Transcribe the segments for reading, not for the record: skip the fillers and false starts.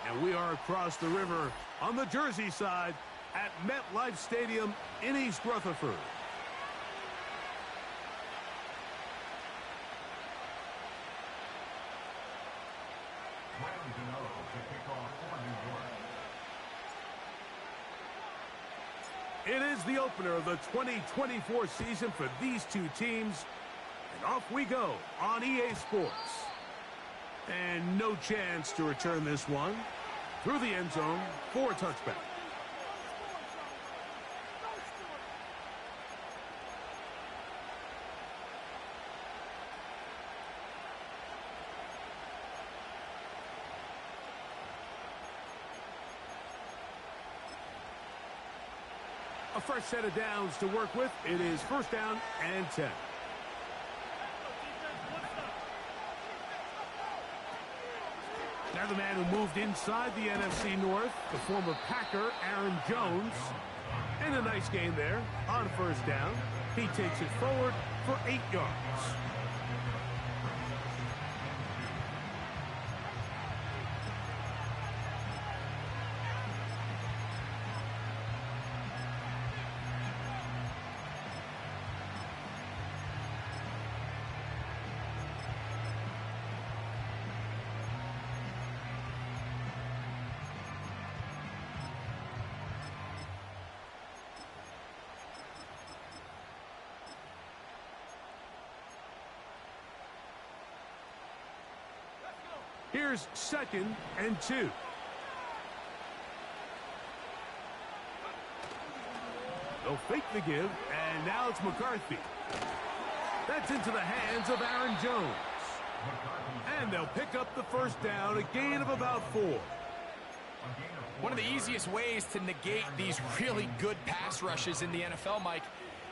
And we are across the river on the Jersey side at MetLife Stadium in East Rutherford. It is the opener of the 2024 season for these two teams. And off we go on EA Sports. And no chance to return this one. Through the end zone for a touchback. A fresh set of downs to work with. It is first down and 10. Now the man who moved inside the NFC North, the former Packer, Aaron Jones. And a nice gain there on first down. He takes it forward for 8 yards. Here's second and 2. They'll fake the give, and now it's McCarthy. That's into the hands of Aaron Jones. And they'll pick up the first down, a gain of about 4. One of the easiest ways to negate these really good pass rushes in the NFL, Mike,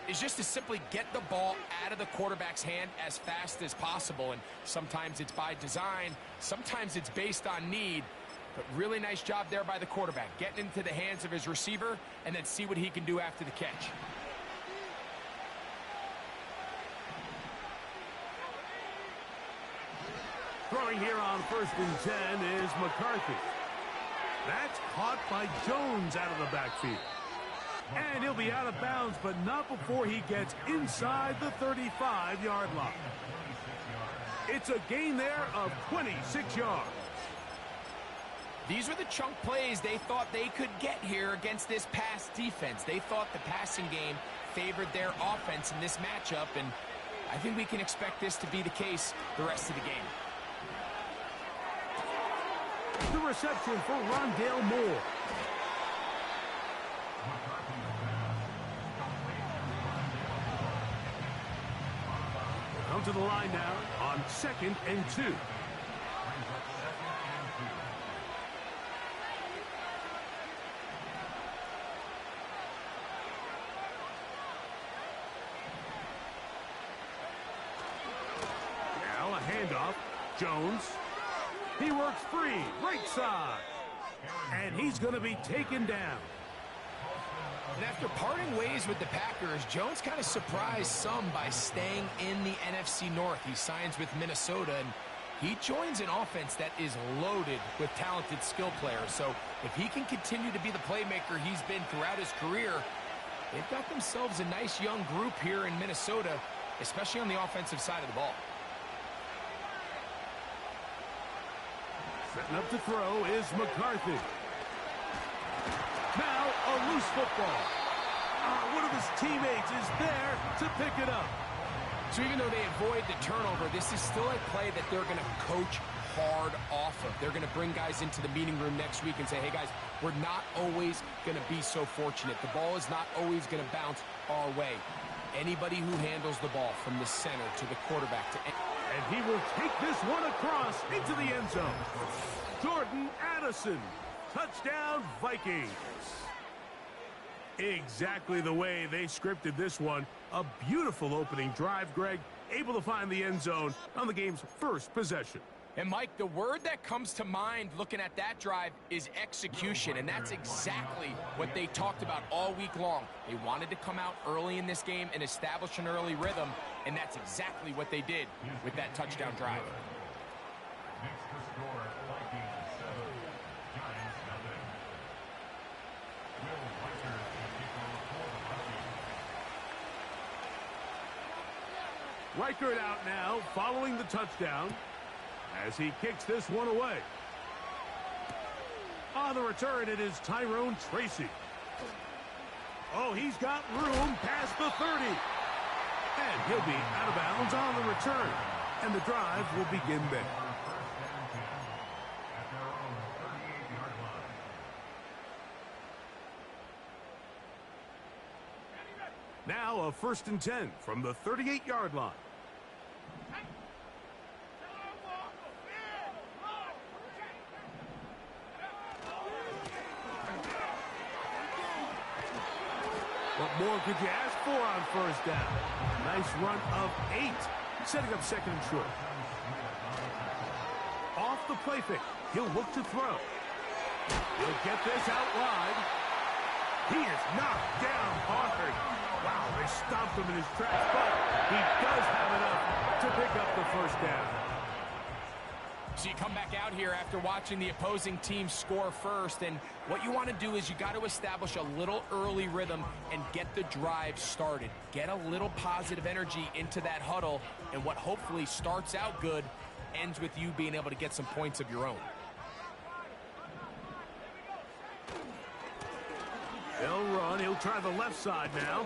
is just to simply get the ball out of the quarterback's hand as fast as possible. And sometimes it's by design, sometimes it's based on need. But really nice job there by the quarterback, getting into the hands of his receiver and then see what he can do after the catch. Throwing here on first and 10 is McCarthy. That's caught by Jones out of the backfield. And he'll be out of bounds, but not before he gets inside the 35-yard line. It's a gain there of 26 yards. These were the chunk plays they thought they could get here against this pass defense. They thought the passing game favored their offense in this matchup, and I think we can expect this to be the case the rest of the game. The reception for Rondale Moore. Come to the line now on second and 2. Now a handoff. Jones. He works free. Right side. And he's going to be taken down. And after parting ways with the Packers, Jones kind of surprised some by staying in the NFC North. He signs with Minnesota, and he joins an offense that is loaded with talented skill players. So if he can continue to be the playmaker he's been throughout his career, they've got themselves a nice young group here in Minnesota, especially on the offensive side of the ball. Setting up to throw is McCarthy. Now a loose football. One of his teammates is there to pick it up. So even though they avoid the turnover, this is still a play that they're going to coach hard off of. They're going to bring guys into the meeting room next week and say, hey guys, we're not always going to be so fortunate. The ball is not always going to bounce our way. Anybody who handles the ball from the center to the quarterback to and he will take this one across into the end zone. Jordan Addison. Touchdown, Vikings. Exactly the way they scripted this one. A beautiful opening drive, Greg. Able to find the end zone on the game's first possession. And, Mike, the word that comes to mind looking at that drive is execution, and that's exactly what they talked about all week long. They wanted to come out early in this game and establish an early rhythm, and that's exactly what they did with that touchdown drive. Reichert out now, following the touchdown, as he kicks this one away. On the return, it is Tyrone Tracy. Oh, he's got room past the 30. And he'll be out of bounds on the return. And the drive will begin there. Now a 1st and 10 from the 38-yard line. What more could you ask for on 1st down? Nice run of 8, setting up 2nd and short. Off the play fake, he'll look to throw. He'll get this out wide. He is knocked down hard. Wow, they stomped him in his tracks, but he does have enough to pick up the 1st down. So you come back out here after watching the opposing team score first, and what you want to do is you got to establish a little early rhythm and get the drive started. Get a little positive energy into that huddle, and what hopefully starts out good ends with you being able to get some points of your own. They'll run. He'll try the left side now.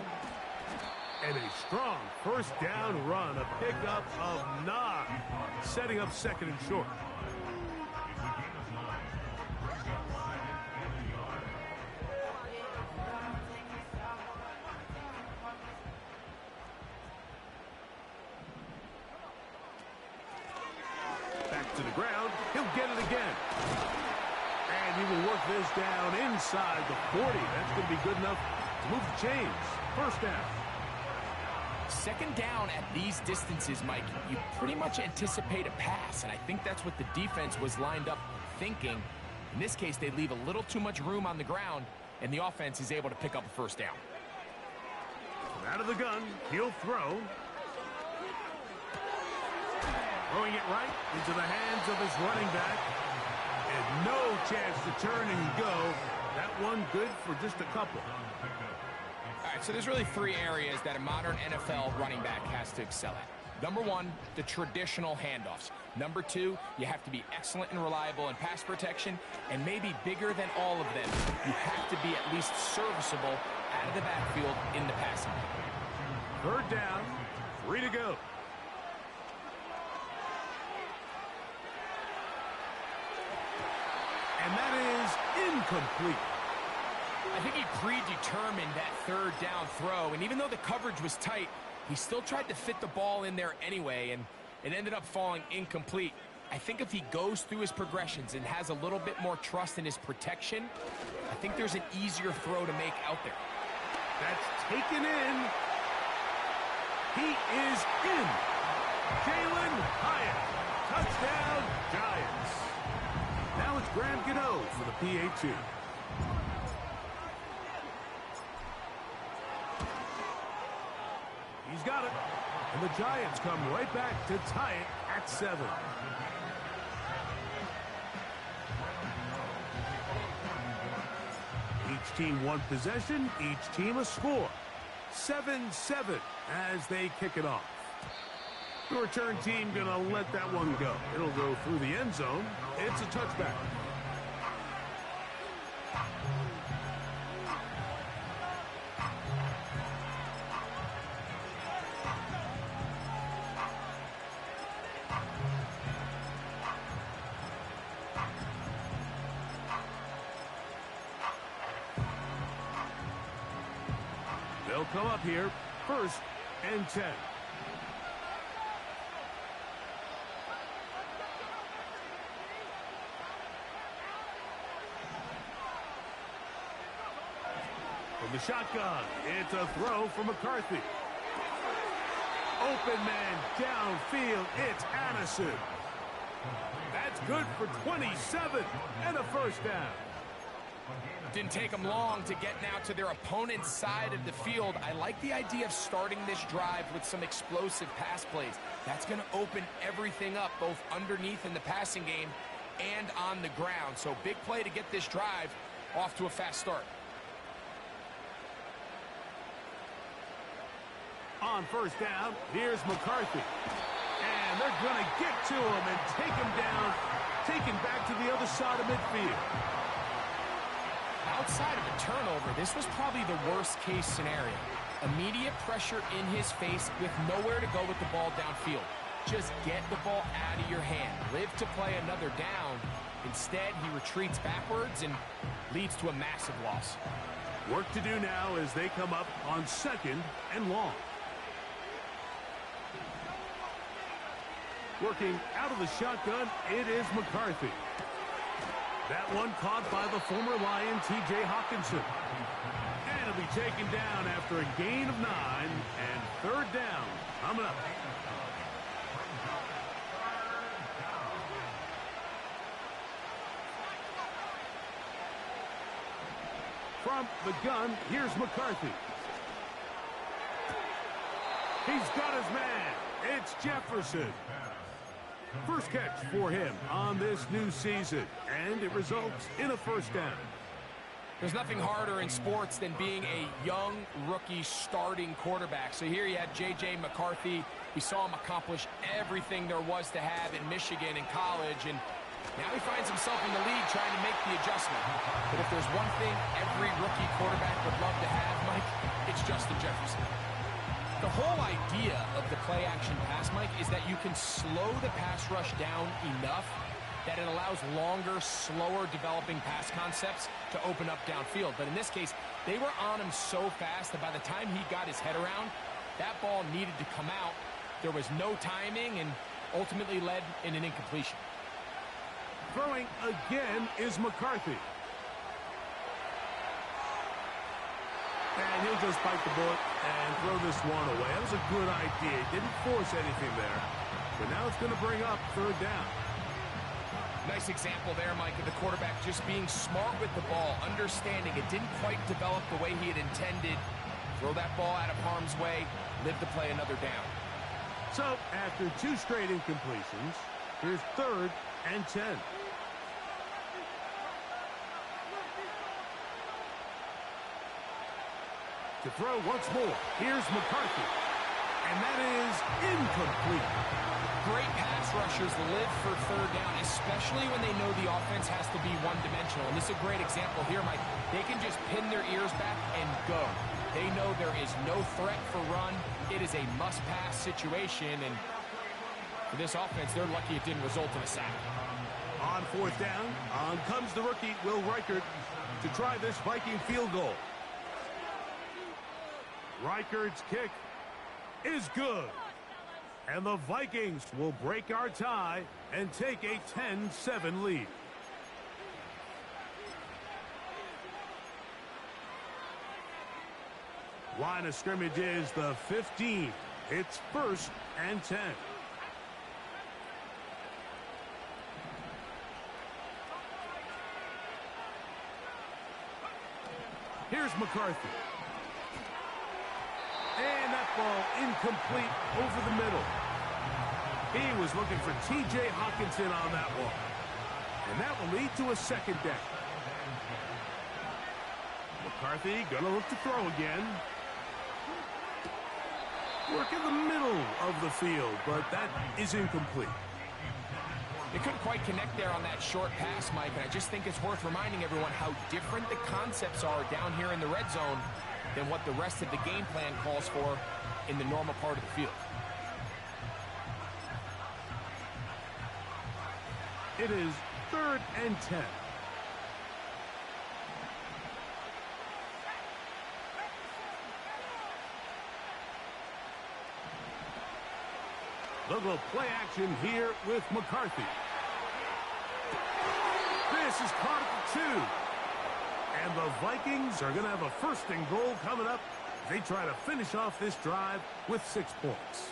And a strong 1st down run, a pickup of 9, setting up 2nd and short. Back to the ground. He'll get it again. And he will work this down inside the 40. That's going to be good enough to move the chains. 1st down. 2nd down at these distances, Mike, you pretty much anticipate a pass, and I think that's what the defense was lined up thinking. In this case, they leave a little too much room on the ground, and the offense is able to pick up a 1st down. Out of the gun, he'll throw. Throwing it right into the hands of his running back. And no chance to turn and go. That one good for just a couple. All right, so there's really 3 areas that a modern NFL running back has to excel at. Number 1, the traditional handoffs. Number 2, you have to be excellent and reliable in pass protection. And maybe bigger than all of them, you have to be at least serviceable out of the backfield in the passing game. 3rd down, 3 to go. And that is incomplete. I think he predetermined that 3rd down throw, and even though the coverage was tight, he still tried to fit the ball in there anyway, and it ended up falling incomplete. I think if he goes through his progressions and has a little bit more trust in his protection, I think there's an easier throw to make out there. That's taken in. He is in. Jalen Hyatt. Touchdown, Giants. Now it's Graham Gano for the PAT. He's got it. And the Giants come right back to tie it at 7. Each team one possession, each team a score. 7-7 as they kick it off. The return team gonna let that one go. It'll go through the end zone. It's a touchback. They'll come up here, 1st and 10. From the shotgun, it's a throw from McCarthy. Open man downfield, it's Addison. That's good for 27 and a 1st down. Didn't take them long to get now to their opponent's side of the field. I like the idea of starting this drive with some explosive pass plays. That's going to open everything up, both underneath in the passing game and on the ground. So big play to get this drive off to a fast start. On first down, here's McCarthy. And they're going to get to him and take him down, taken back to the other side of midfield. Outside of a turnover, this was probably the worst-case scenario. Immediate pressure in his face with nowhere to go with the ball downfield. Just get the ball out of your hand. Live to play another down. Instead, he retreats backwards and leads to a massive loss. Work to do now as they come up on 2nd and long. Working out of the shotgun, it is McCarthy. That one caught by the former Lion, T.J. Hawkinson. And it'll be taken down after a gain of 9 and 3rd down coming up. From the gun, here's McCarthy. He's got his man. It's Jefferson. First catch for him on this new season, and it results in a 1st down. There's nothing harder in sports than being a young rookie starting quarterback. So here you had J.J. McCarthy. We saw him accomplish everything there was to have in Michigan in college, and now he finds himself in the league trying to make the adjustment. But if there's one thing every rookie quarterback would love to have, Mike, it's Justin Jefferson. The whole idea of the play-action pass, Mike, is that you can slow the pass rush down enough that it allows longer, slower developing pass concepts to open up downfield. But in this case, they were on him so fast that by the time he got his head around, that ball needed to come out. There was no timing and ultimately led in an incompletion. Throwing again is McCarthy. And he'll just bite the bullet and throw this one away. That was a good idea. He didn't force anything there. But now it's going to bring up 3rd down. Nice example there, Mike, of the quarterback just being smart with the ball, understanding it didn't quite develop the way he had intended. Throw that ball out of harm's way, live to play another down. So, after 2 straight incompletions, here's 3rd and 10. To throw once more, here's McCarthy. And that is incomplete. Great pass rushers live for 3rd down, especially when they know the offense has to be one-dimensional. And this is a great example here, Mike. They can just pin their ears back and go. They know there is no threat for run. It is a must-pass situation, and for this offense, they're lucky it didn't result in a sack. On 4th down, on comes the rookie, Will Reichert, to try this Viking field goal. Reichert's kick is good. And the Vikings will break our tie and take a 10-7 lead. Line of scrimmage is the 15. It's 1st and 10. Here's McCarthy. And that ball incomplete over the middle. He was looking for T.J. Hawkinson on that one. And that will lead to a 2nd down. McCarthy gonna look to throw again. Work in the middle of the field, but that is incomplete. They couldn't quite connect there on that short pass, Mike, and I just think it's worth reminding everyone how different the concepts are down here in the red zone than what the rest of the game plan calls for in the normal part of the field. It is 3rd and 10. They'll go play action here with McCarthy. This is caught at the 2. And the Vikings are going to have a 1st and goal coming up. They try to finish off this drive with 6 points.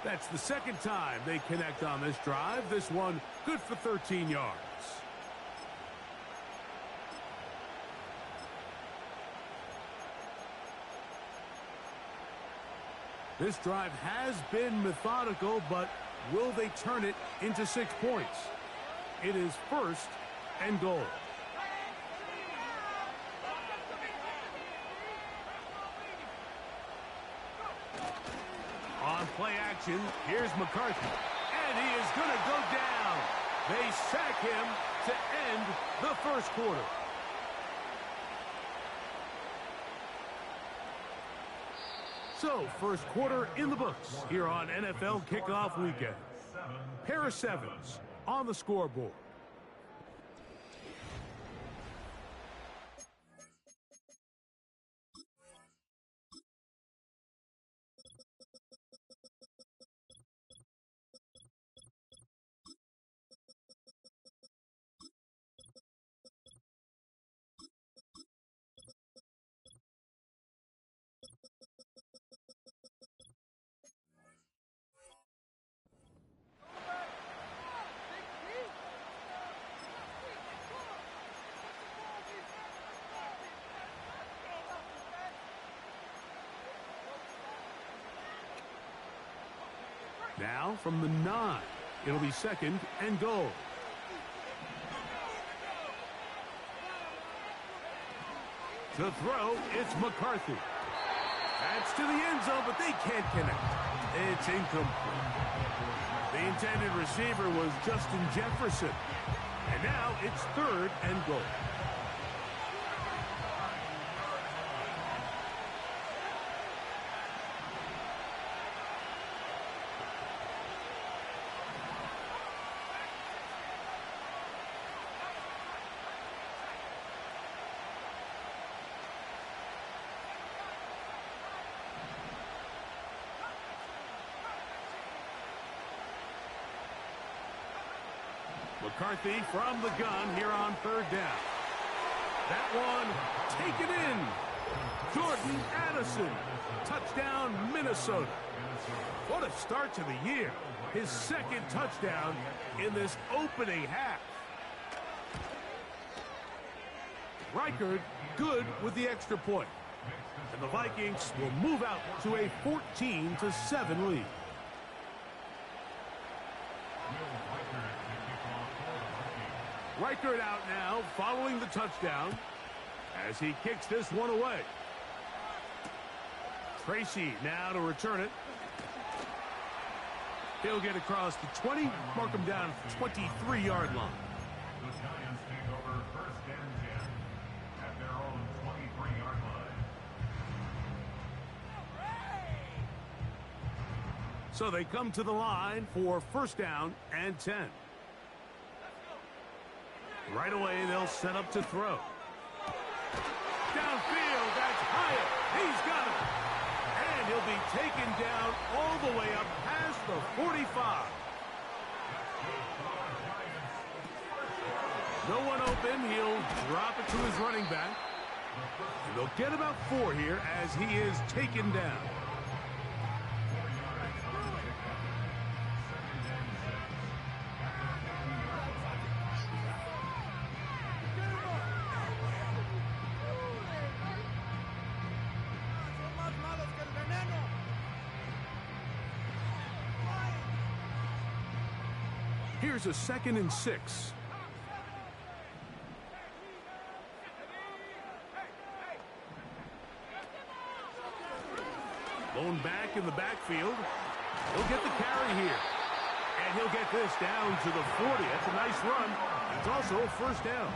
That's the 2nd time they connect on this drive. This one good for 13 yards. This drive has been methodical, but will they turn it into 6 points? It is 1st and goal. play action. Here's McCarthy. And he is going to go down. They sack him to end the first quarter. So, first quarter in the books here on NFL Kickoff Weekend. Pair of sevens on the scoreboard. Now from the 9, it'll be second and goal. To throw, it's McCarthy. That's to the end zone, but they can't connect. It's incomplete. The intended receiver was Justin Jefferson. And now it's third and goal. McCarthy from the gun here on third down. That one taken in. Jordan Addison. Touchdown, Minnesota. What a start to the year. His second touchdown in this opening half. Reichard good with the extra point. And the Vikings will move out to a 14-7 lead. Reichard out now following the touchdown as he kicks this one away. Tracy now to return it. He'll get across the 20, mark him down at the 23-yard line. The Giants take over first and 10 at their own 23-yard line. So they come to the line for first down and 10. Right away, they'll set up to throw. Downfield, that's Hyatt. He's got it. And he'll be taken down all the way up past the 45. No one open. He'll drop it to his running back. And they'll get about 4 here as he is taken down. Here's a 2nd and 6. Blown back in the backfield. He'll get the carry here. And he'll get this down to the 40. That's a nice run. It's also a first down.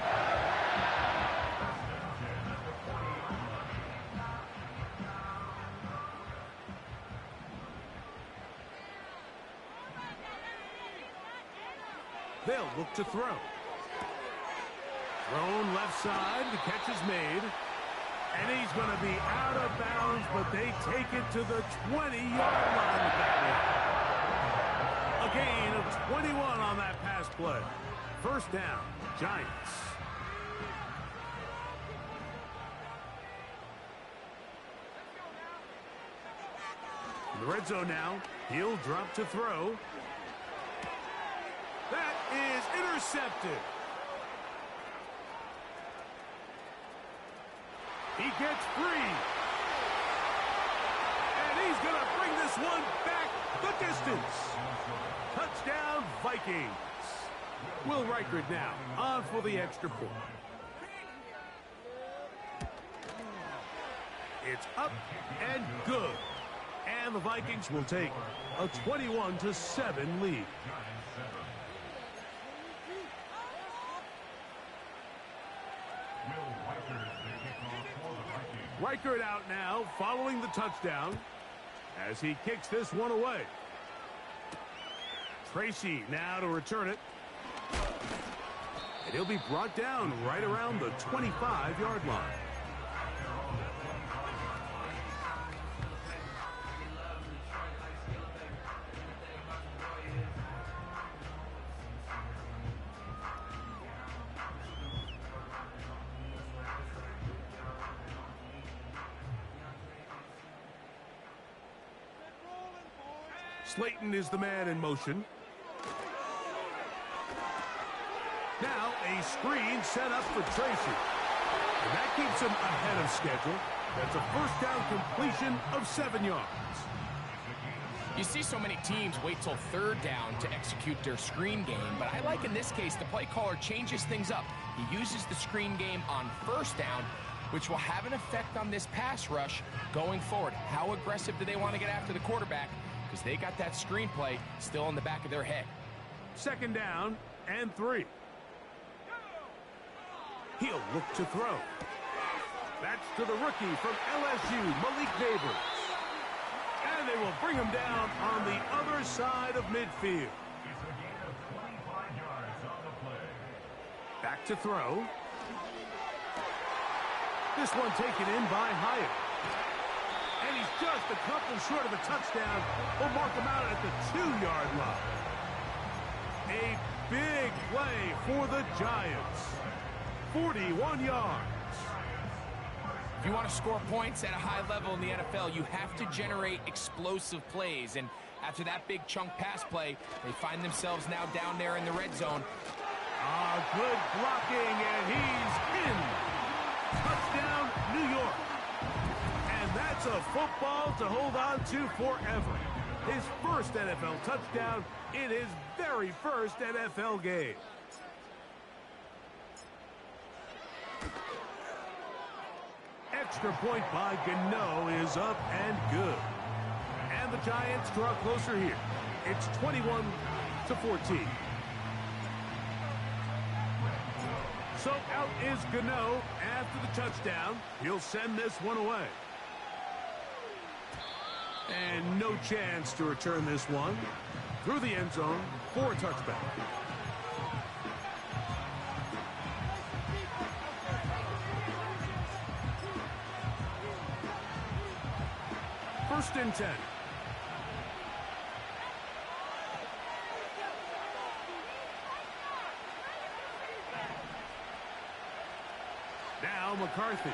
They'll look to throw. Thrown left side. The catch is made. And he's going to be out of bounds, but they take it to the 20-yard line with that one. A gain of 21 on that pass play. First down, Giants. In the red zone now, he'll drop to throw. That is intercepted. He gets free. And he's going to bring this one back the distance. Touchdown, Vikings. Will Reichard now on for the extra point. It's up and good. And the Vikings will take a 21-7 lead. Reichert out now following the touchdown as he kicks this one away. Tracy now to return it. And he'll be brought down right around the 25-yard line. Slayton is the man in motion. Now a screen set up for Tracy. And that keeps him ahead of schedule. That's a first down completion of 7 yards. You see so many teams wait till third down to execute their screen game, but I like in this case the play caller changes things up. He uses the screen game on first down, which will have an effect on this pass rush going forward. How aggressive do they want to get after the quarterback? Because they got that screenplay still in the back of their head. Second down and 3. He'll look to throw. That's to the rookie from LSU, Malik Neighbors. And they will bring him down on the other side of midfield. It's a gain of 25 yards on the play. Back to throw. This one taken in by Hyatt. And he's just a couple short of a touchdown. We'll mark him out at the 2-yard line. A big play for the Giants. 41 yards. If you want to score points at a high level in the NFL, you have to generate explosive plays. And after that big chunk pass play, they find themselves now down there in the red zone. Good blocking, and he's in. Touchdown, New York. And that's a football to hold on to forever. His first NFL touchdown in his very first NFL game. Extra point by Gano is up and good. And the Giants draw closer here. It's 21-14. So out is Gano after the touchdown. He'll send this one away. And no chance to return this one through the end zone for a touchback. First and 10. Now McCarthy.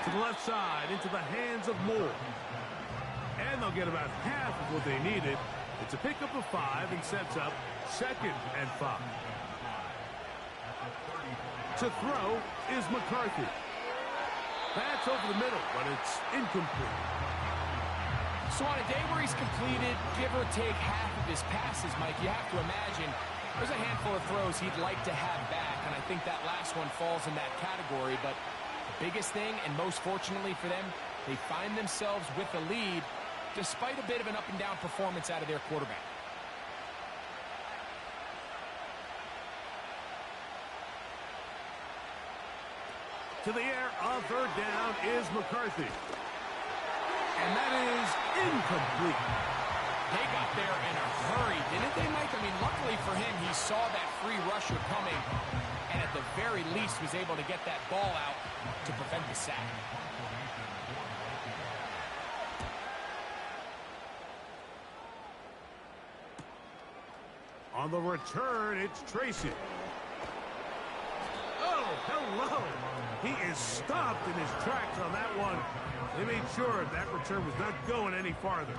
To the left side, into the hands of Moore. And they'll get about half of what they needed. It's a pickup of 5 and sets up 2nd and 5. To throw is McCarthy. That's over the middle, but it's incomplete. So on a day where he's completed, give or take half of his passes, Mike, you have to imagine there's a handful of throws he'd like to have back, and I think that last one falls in that category. But the biggest thing, and most fortunately for them, they find themselves with the lead despite a bit of an up-and-down performance out of their quarterback. To the air on third down is McCarthy. And that is incomplete. They got there in a hurry, didn't they, Mike? I mean, luckily for him, he saw that free rusher coming, and at the very least was able to get that ball out to prevent the sack. On the return, it's Tracy. Oh, hello. He is stopped in his tracks on that one. They made sure that return was not going any farther.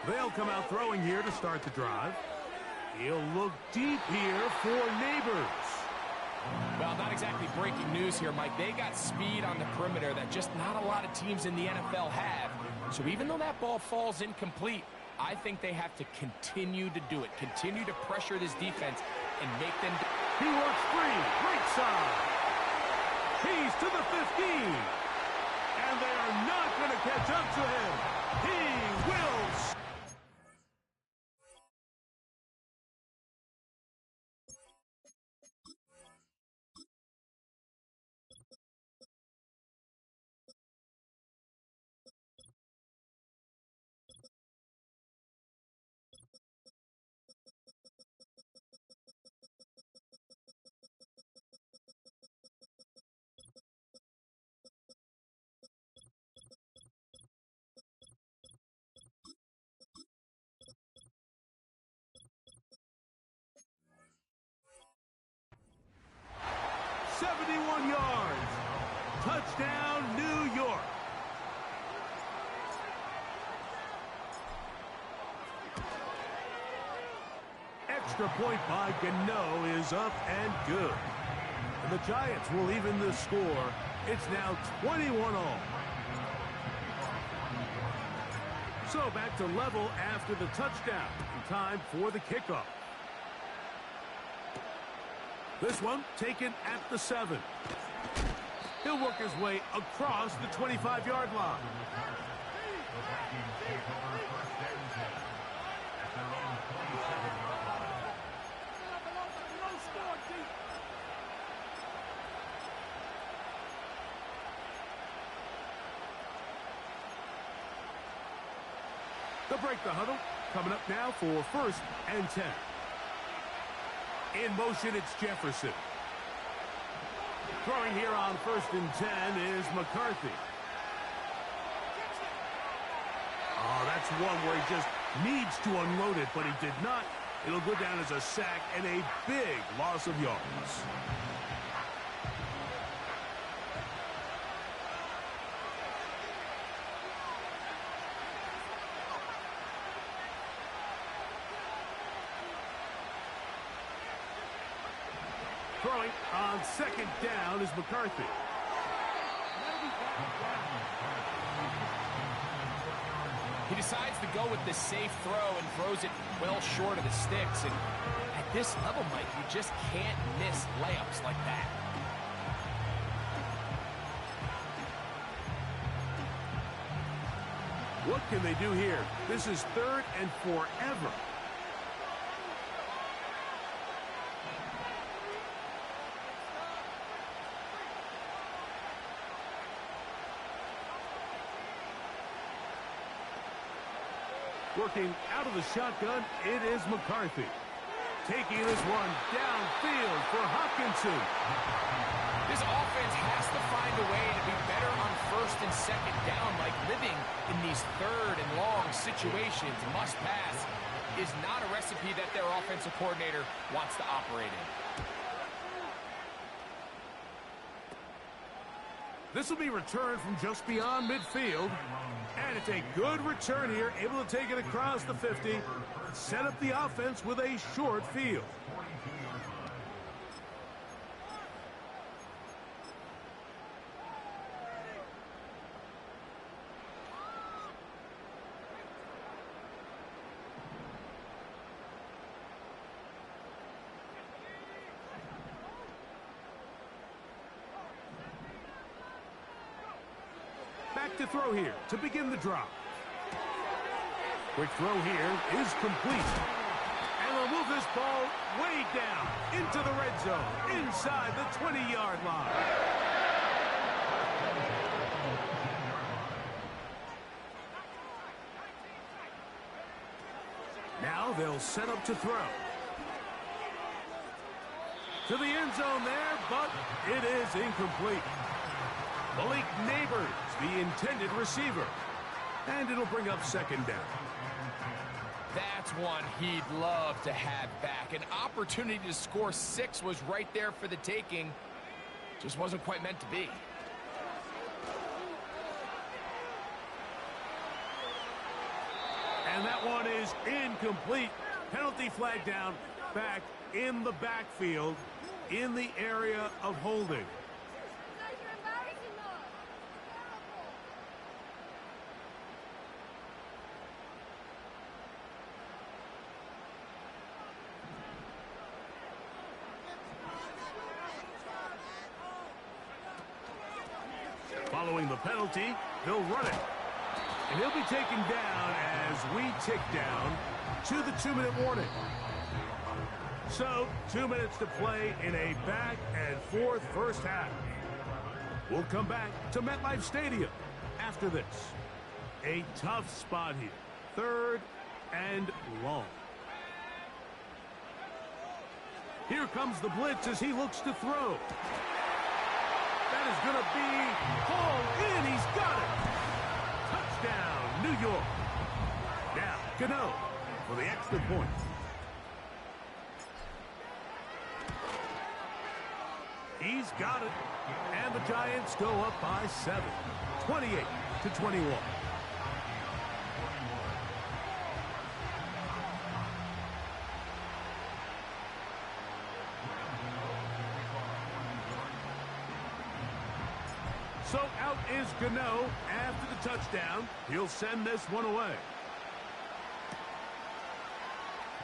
They'll come out throwing here to start the drive. He'll look deep here for Neighbors. Well, not exactly breaking news here, Mike. They got speed on the perimeter that just not a lot of teams in the NFL have. So even though that ball falls incomplete, I think they have to continue to do it. Continue to pressure this defense and make them... He works free. Right side. He's to the 15. And they are not going to catch up to him. He will... yards. Touchdown, New York. Extra point by Gano is up and good. And the Giants will even the score. It's now 21-all. So back to level after the touchdown. Time for the kickoff. This one taken at the 7. He'll work his way across the 25-yard line. They'll break the huddle. Coming up now for 1st and 10. In motion, it's Jefferson. Throwing here on 1st and 10 is McCarthy. Oh, that's one where he just needs to unload it, but he did not. It'll go down as a sack and a big loss of yards. Throwing on 2nd down is McCarthy. He decides to go with the safe throw and throws it well short of the sticks. And at this level, Mike, you just can't miss layups like that. What can they do here? This is 3rd and forever. Working out of the shotgun, it is McCarthy. Taking this one downfield for Hopkinson. This offense has to find a way to be better on 1st and 2nd down, like living in these 3rd and long situations. Must pass is not a recipe that their offensive coordinator wants to operate in. This will be returned from just beyond midfield. And it's a good return here, able to take it across the 50, set up the offense with a short field. Back to throw here to begin the drop. Quick throw here is complete. And they'll move this ball way down into the red zone, inside the 20-yard line. Now they'll set up to throw. To the end zone there, but it is incomplete. Malik Neighbors, the intended receiver. And it'll bring up 2nd down. That's one he'd love to have back. An opportunity to score 6 was right there for the taking. Just wasn't quite meant to be. And that one is incomplete. Penalty flag down, back in the backfield, in the area of holding. Following the penalty, he'll run it. And he'll be taken down as we tick down to the 2-minute warning. So, 2 minutes to play in a back-and-forth first half. We'll come back to MetLife Stadium after this. A tough spot here. 3rd and long. Here comes the blitz as he looks to throw. That is going to be hauled in. He's got it. Touchdown, New York. Now, Gano for the extra point. He's got it. And the Giants go up by 7. 28-21. So out is Gano after the touchdown. He'll send this one away.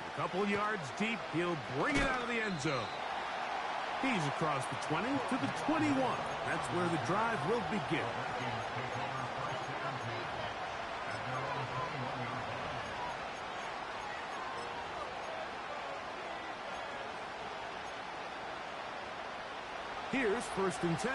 A couple yards deep, he'll bring it out of the end zone. He's across the 20 to the 21. That's where the drive will begin. Here's 1st and 10.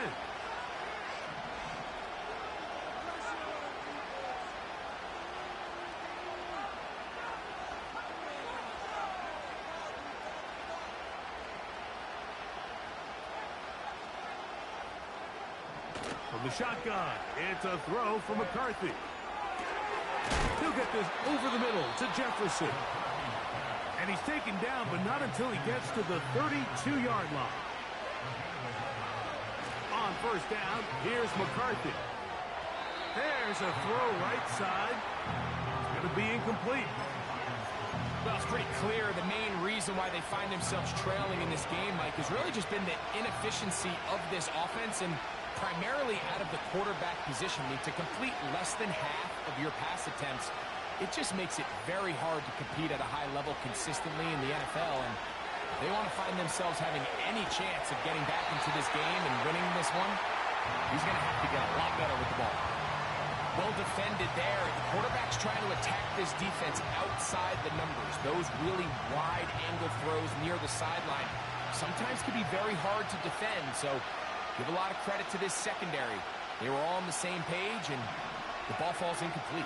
From the shotgun, it's a throw from McCarthy. He'll get this over the middle to Jefferson. And he's taken down, but not until he gets to the 32-yard line. On 1st down, here's McCarthy. There's a throw right side. It's going to be incomplete. Well, it's pretty clear the main reason why they find themselves trailing in this game, Mike, has really just been the inefficiency of this offense and primarily out of the quarterback position. I mean, to complete less than half of your pass attempts, it just makes it very hard to compete at a high level consistently in the NFL. And they want to find themselves having any chance of getting back into this game and winning this one. He's going to have to get a lot better with the ball. Well defended there. The quarterback's trying to attack this defense outside the numbers. Those really wide angle throws near the sideline sometimes can be very hard to defend. So give a lot of credit to this secondary. They were all on the same page, and the ball falls incomplete.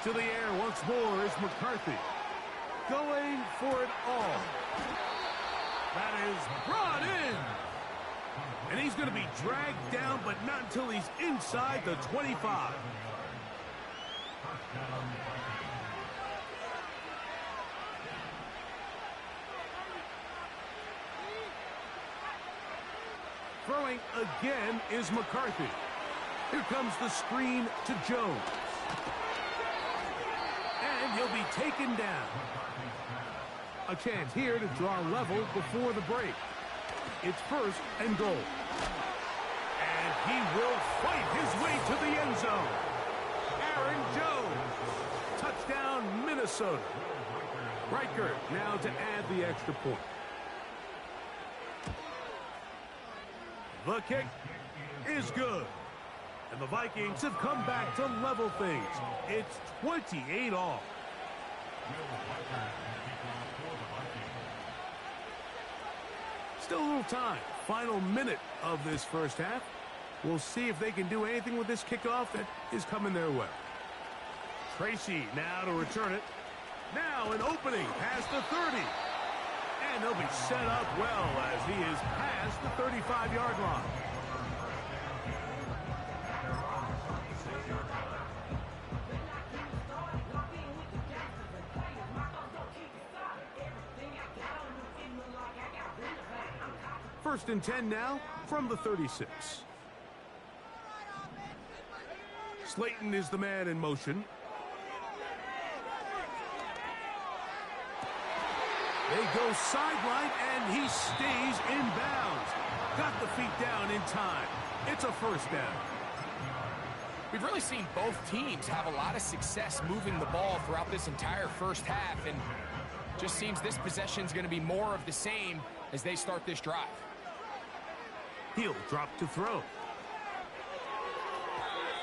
To the air once more is McCarthy. Going for it all. That is brought in. And he's going to be dragged down, but not until he's inside the 25. Throwing again is McCarthy. Here comes the screen to Jones. And he'll be taken down. A chance here to draw level before the break. It's 1st and goal. And he will fight his way to the end zone. Aaron Jones. Touchdown, Minnesota. Riker now to add the extra point. The kick is good. And the Vikings have come back to level things. It's 28 all. Still a little time. Final minute of this first half. We'll see if they can do anything with this kickoff that is coming their way. Tracy now to return it. Now an opening past the 30. And they'll be set up well as he is past the 35-yard line. First and 10 now from the 36. Slayton is the man in motion. They go sideline, and he stays in bounds. Got the feet down in time. It's a 1st down. We've really seen both teams have a lot of success moving the ball throughout this entire first half, and just seems this possession's going to be more of the same as they start this drive. He'll drop to throw.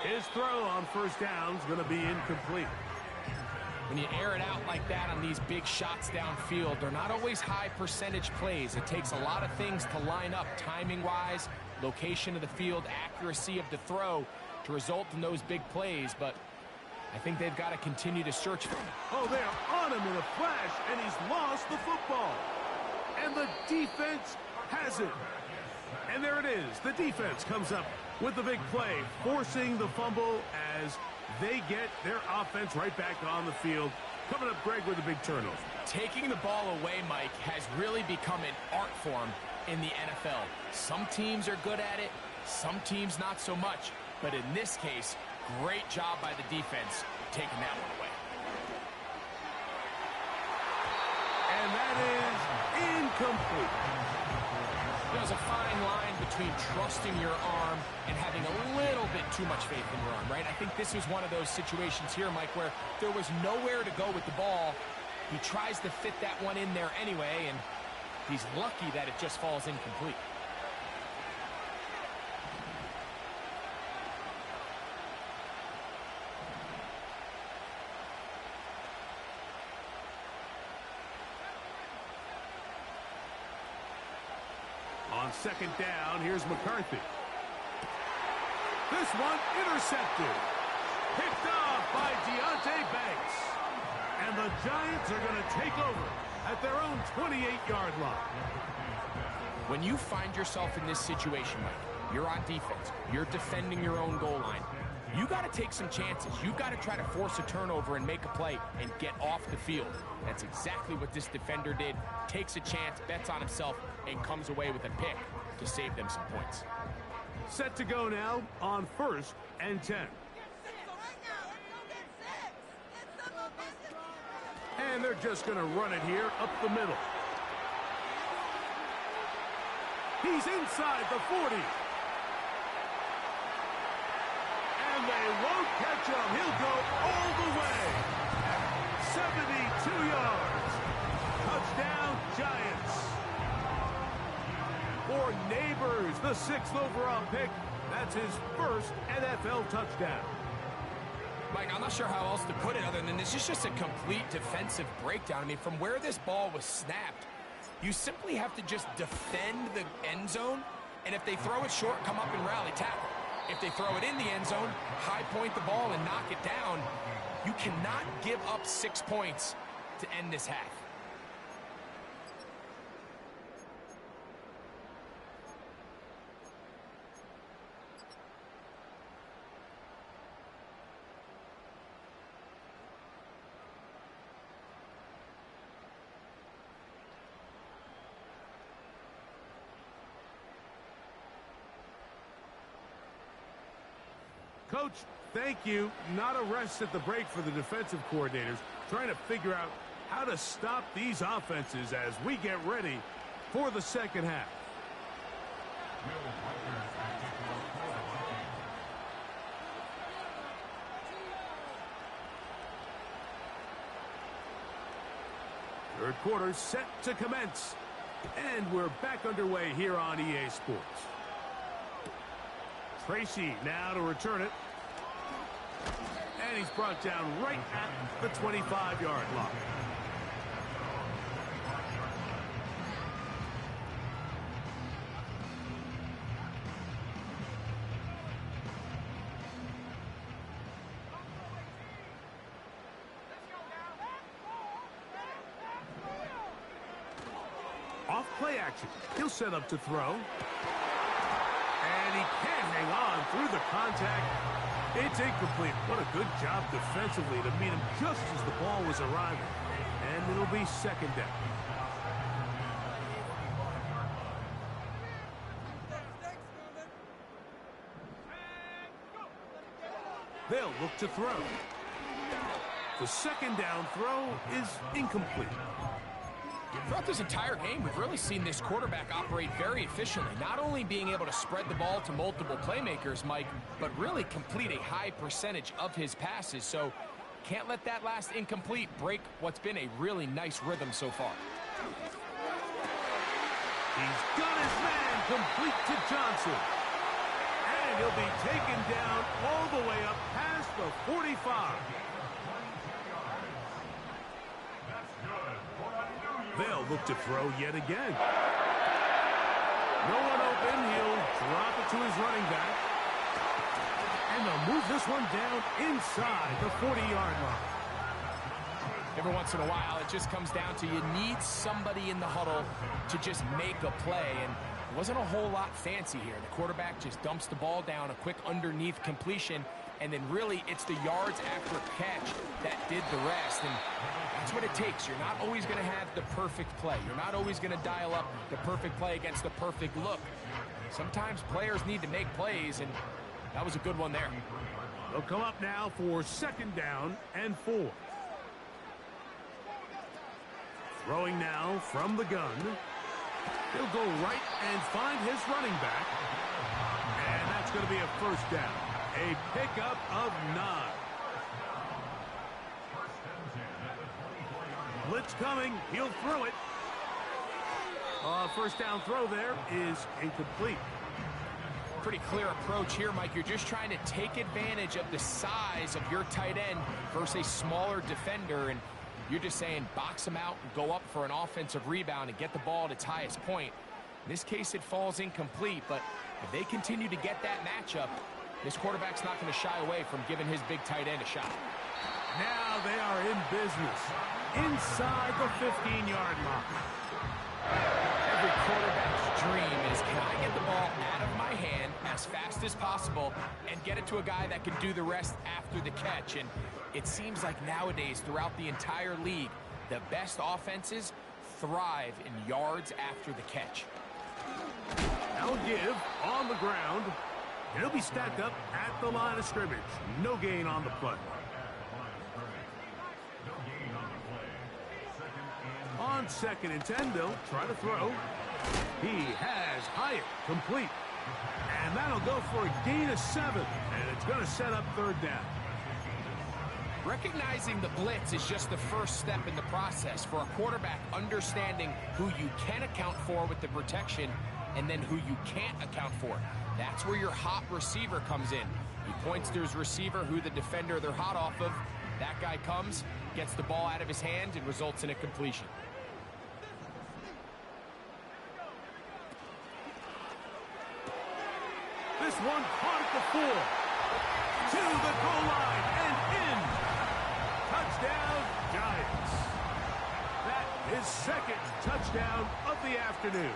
His throw on first down is going to be incomplete. When you air it out like that on these big shots downfield, they're not always high percentage plays. It takes a lot of things to line up timing-wise, location of the field, accuracy of the throw to result in those big plays, but I think they've got to continue to search for him. Oh, they're on him in a flash, and he's lost the football. And the defense has it. And there it is. The defense comes up with the big play, forcing the fumble as they get their offense right back on the field. Coming up, Greg, with a big turnover. Taking the ball away, Mike, has really become an art form in the NFL. Some teams are good at it, some teams not so much. But in this case, great job by the defense taking that one away. And that is incomplete. There's a fine line between trusting your arm and having a little bit too much faith in your arm, right? I think this was one of those situations here, Mike, where there was nowhere to go with the ball. He tries to fit that one in there anyway, and he's lucky that it just falls incomplete. On second down, here's McCarthy. This one intercepted. Picked off by Deonte Banks. And the Giants are going to take over at their own 28-yard line. When you find yourself in this situation, Mike, you're on defense, you're defending your own goal line, you got to take some chances. You've got to try to force a turnover and make a play and get off the field. That's exactly what this defender did. Takes a chance, bets on himself, and comes away with a pick to save them some points. Set to go now on 1st and 10. And they're just going to run it here up the middle. He's inside the 40. And they won't catch him. He'll go all the way. 72 yards. Touchdown, Giants. For Neighbors, the 6th overall pick. That's his first NFL touchdown. Mike, I'm not sure how else to put it other than this is just a complete defensive breakdown. I mean, from where this ball was snapped, you simply have to just defend the end zone, and if they throw it short, come up and rally tackle. If they throw it in the end zone, high point the ball and knock it down. You cannot give up 6 points to end this half. Coach, thank you. Not a rest at the break for the defensive coordinators, trying to figure out how to stop these offenses as we get ready for the second half. Third quarter set to commence. And we're back underway here on EA Sports. Tracy now to return it. And he's brought down right at the 25-yard line. Off play action. He'll set up to throw. And he can't hang on through the contact. It's incomplete. What a good job defensively to meet him just as the ball was arriving. And it'll be second down. They'll look to throw. The second down throw is incomplete. Throughout this entire game, we've really seen this quarterback operate very efficiently, not only being able to spread the ball to multiple playmakers, Mike, but really complete a high percentage of his passes. So can't let that last incomplete break what's been a really nice rhythm so far. He's got his man complete to Johnson. And he'll be taken down all the way up past the 45. They'll look to throw yet again. No one open. He'll drop it to his running back. And they'll move this one down inside the 40-yard line. Every once in a while, it just comes down to you need somebody in the huddle to just make a play. And it wasn't a whole lot fancy here. The quarterback just dumps the ball down, a quick underneath completion, and then really it's the yards after catch that did the rest. And that's what it takes. You're not always going to have the perfect play. You're not always going to dial up the perfect play against the perfect look. Sometimes players need to make plays, and that was a good one there. They'll come up now for 2nd down and 4. Throwing now from the gun. He'll go right and find his running back. And that's going to be a 1st down. A pickup of 9. Blitz coming. He'll throw it. 1st down throw there is incomplete. Pretty clear approach here, Mike. You're just trying to take advantage of the size of your tight end versus a smaller defender, and you're just saying box him out and go up for an offensive rebound and get the ball at its highest point. In this case, it falls incomplete, but if they continue to get that matchup, this quarterback's not going to shy away from giving his big tight end a shot. Now they are in business inside the 15-yard line. Every quarterback's dream is, can I get the ball out of my hand as fast as possible and get it to a guy that can do the rest after the catch? And it seems like nowadays, throughout the entire league, the best offenses thrive in yards after the catch. Now give on the ground. He'll be stacked up at the line of scrimmage. No gain on the play. On 2nd and 10, they'll try to throw. He has Hyatt complete. And that'll go for a gain of 7. And it's going to set up 3rd down. Recognizing the blitz is just the first step in the process for a quarterback understanding who you can account for with the protection and then who you can't account for. That's where your hot receiver comes in. He points to his receiver, who the defender they're hot off of. That guy comes, gets the ball out of his hand, and results in a completion. This one caught at the 4. To the goal line and in. Touchdown, Giants. That is 2nd touchdown of the afternoon.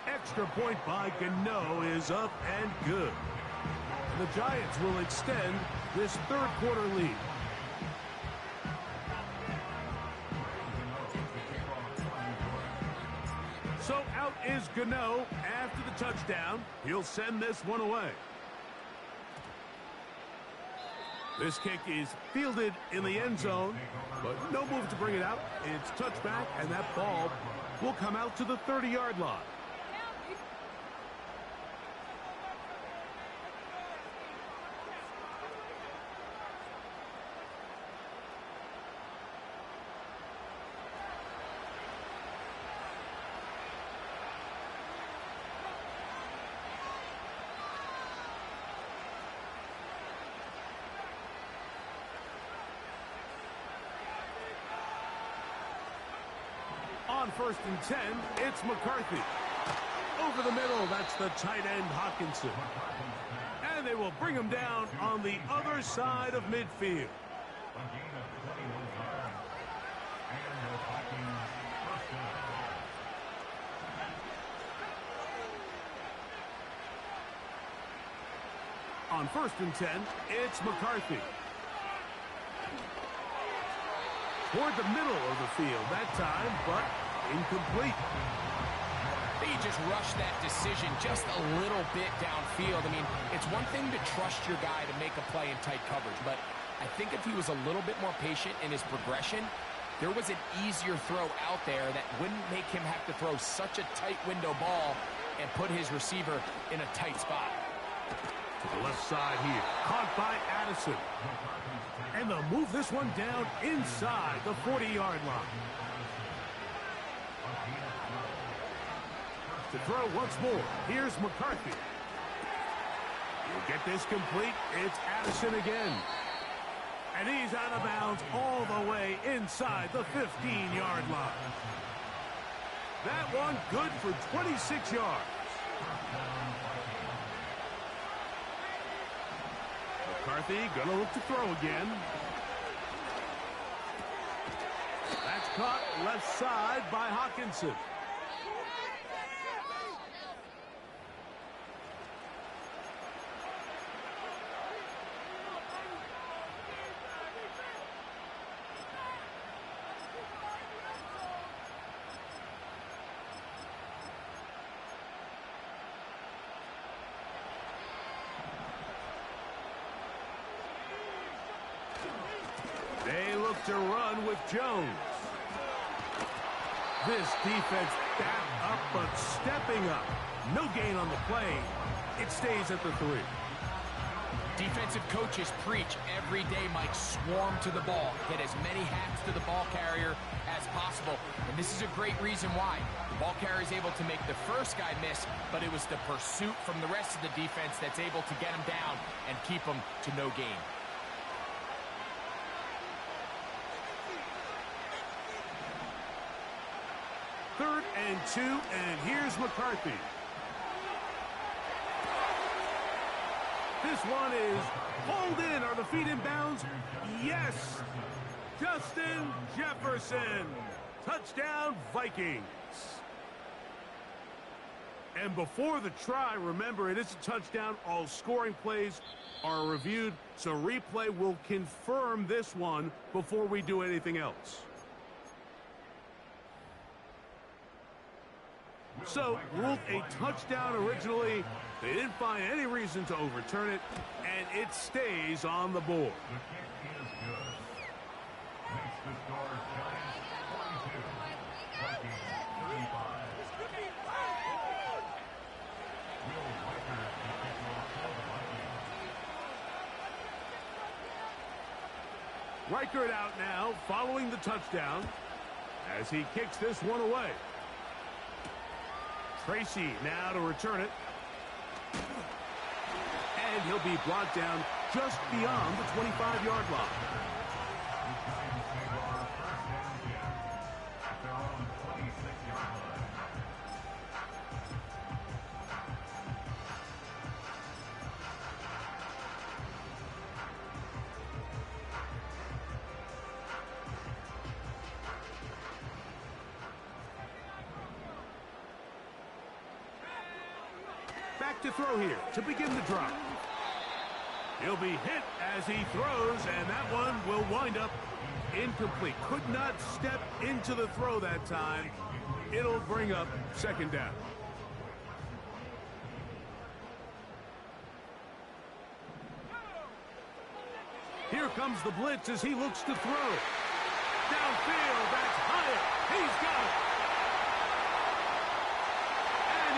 Extra point by Gano is up and good. The Giants will extend this 3rd quarter lead. So out is Gano after the touchdown. He'll send this one away. This kick is fielded in the end zone, but no move to bring it out. It's touchback, and that ball will come out to the 30-yard line. On 1st and 10, it's McCarthy. Over the middle, that's the tight end Hawkinson. And they will bring him down on the other side of midfield. On 1st and 10, it's McCarthy. Toward the middle of the field that time, but incomplete. They just rushed that decision just a little bit downfield. I mean, it's one thing to trust your guy to make a play in tight coverage, but I think if he was a little bit more patient in his progression, There was an easier throw out there that wouldn't make him have to throw such a tight window ball and put his receiver in a tight spot. To the left side here. Caught by Addison. And they'll move this one down inside the 40-yard line. To throw once more. Here's McCarthy. He'll get this complete. It's Addison again. And he's out of bounds all the way inside the 15-yard line. That one good for 26 yards. McCarthy gonna look to throw again. That's caught left side by Hawkinson. They look to run with Jones. This defense back up but stepping up. No gain on the play. It stays at the 3. Defensive coaches preach every day, Mike, swarm to the ball. Get as many hats to the ball carrier as possible. And this is a great reason why. The ball carrier is able to make the first guy miss, but it was the pursuit from the rest of the defense that's able to get him down and keep him to no gain. Third and 2, and here's McCarthy. This one is pulled in. Are the feet in bounds? Yes! Justin Jefferson. Touchdown, Vikings. And before the try, remember, it is a touchdown. All scoring plays are reviewed, so replay will confirm this one before we do anything else. So, ruled a touchdown originally. They didn't find any reason to overturn it, and it stays on the board. The kick is good. Makes the score Giants 22, Vikings 35. Will Riker to kick off for the Vikings. Reichert out now, following the touchdown, as he kicks this one away. Tracy now to return it. And he'll be brought down just beyond the 25-yard line. The Giants take over first and 10 at their own 26-yard line. Back to throw here to begin the drive. He'll be hit as he throws, and that one will wind up incomplete. Could not step into the throw that time. It'll bring up second down. Here comes the blitz as he looks to throw. Downfield, that's higher. He's got it.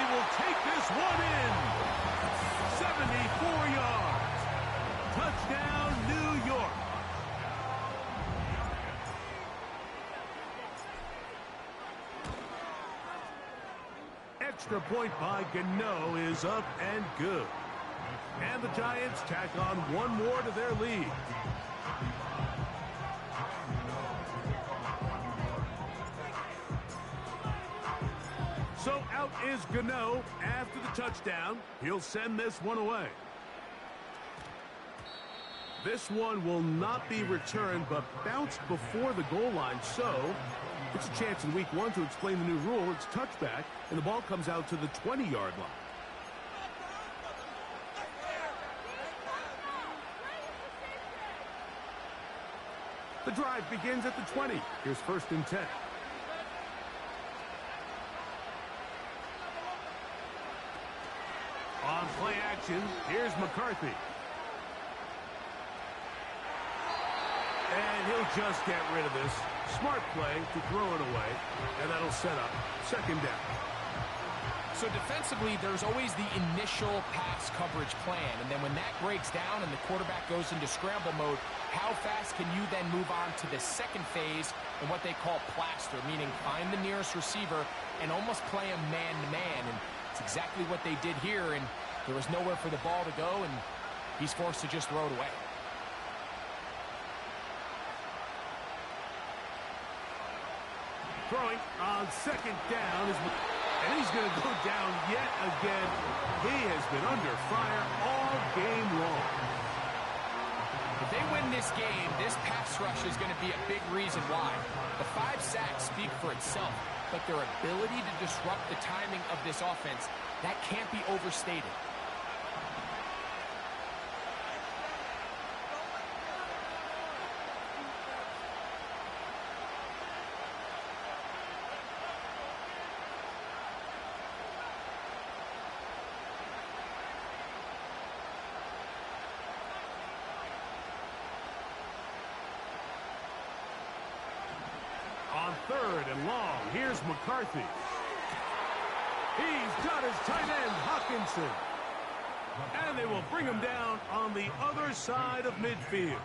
Will take this one in. 74 yards. Touchdown, New York. Extra point by Gano is up and good. And the Giants tack on one more to their lead. So out is Gano after the touchdown. He'll send this one away. This one will not be returned, but bounced before the goal line. So it's a chance in week 1 to explain the new rule. It's touchback, and the ball comes out to the 20-yard line. The drive begins at the 20. Here's first and 10. On play action, here's McCarthy. And he'll They'll just get rid of this. Smart play to throw it away, and that'll set up second down. So defensively, there's always the initial pass coverage plan, and then when that breaks down and the quarterback goes into scramble mode, how fast can you then move on to the second phase and what they call plaster, meaning find the nearest receiver and almost play him man-to-man, and it's exactly what they did here, and there was nowhere for the ball to go, and he's forced to just throw it away. Throwing on second down is... And he's going to go down yet again. He has been under fire all game long. If they win this game, this pass rush is going to be a big reason why. The 5 sacks speak for itself, but their ability to disrupt the timing of this offense, that can't be overstated. On third and long, here's McCarthy. He's got his tight end, Hawkinson. And they will bring him down on the other side of midfield.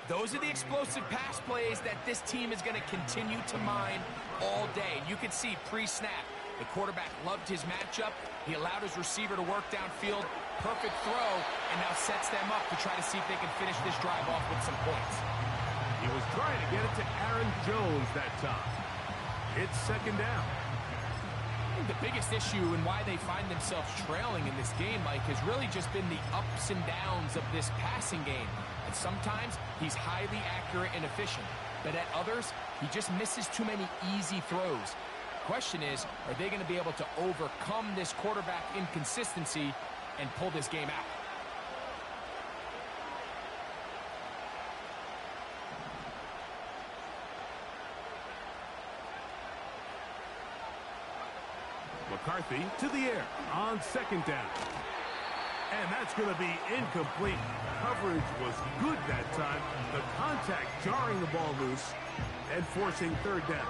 Those are the explosive pass plays that this team is going to continue to mine all day. You can see pre-snap, the quarterback loved his matchup. He allowed his receiver to work downfield. Perfect throw, and now sets them up to try to see if they can finish this drive off with some points. He was trying to get it to Aaron Jones that time. It's second down. I think the biggest issue and why they find themselves trailing in this game, Mike, has really just been the ups and downs of this passing game. And sometimes he's highly accurate and efficient, but at others, he just misses too many easy throws. Question is, are they going to be able to overcome this quarterback inconsistency and pull this game out? McCarthy to the air on second down. And that's going to be incomplete. Coverage was good that time. The contact jarring the ball loose and forcing third down.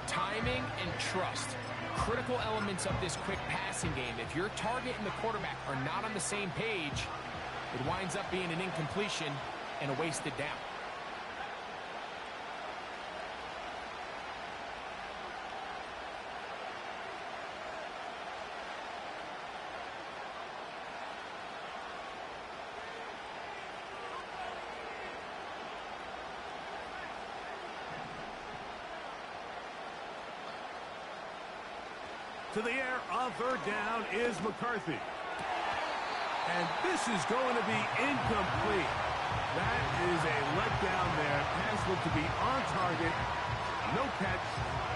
Timing and trust, critical elements of this quick passing game. If your target and the quarterback are not on the same page, it winds up being an incompletion and a wasted down. To the air on third down is McCarthy. And this is going to be incomplete. That is a letdown there. Pass looked to be on target. No catch.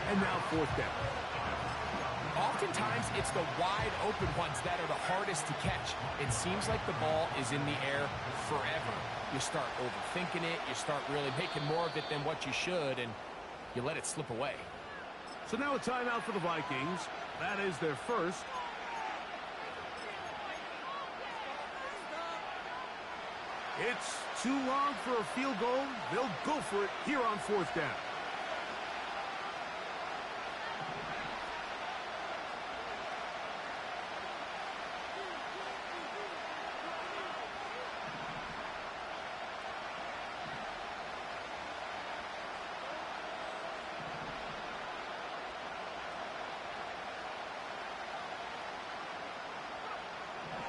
And now fourth down. Oftentimes, it's the wide open ones that are the hardest to catch. It seems like the ball is in the air forever. You start overthinking it. You start really making more of it than what you should. And you let it slip away. So now a timeout for the Vikings. That is their first. It's too long for a field goal. They'll go for it here on fourth down.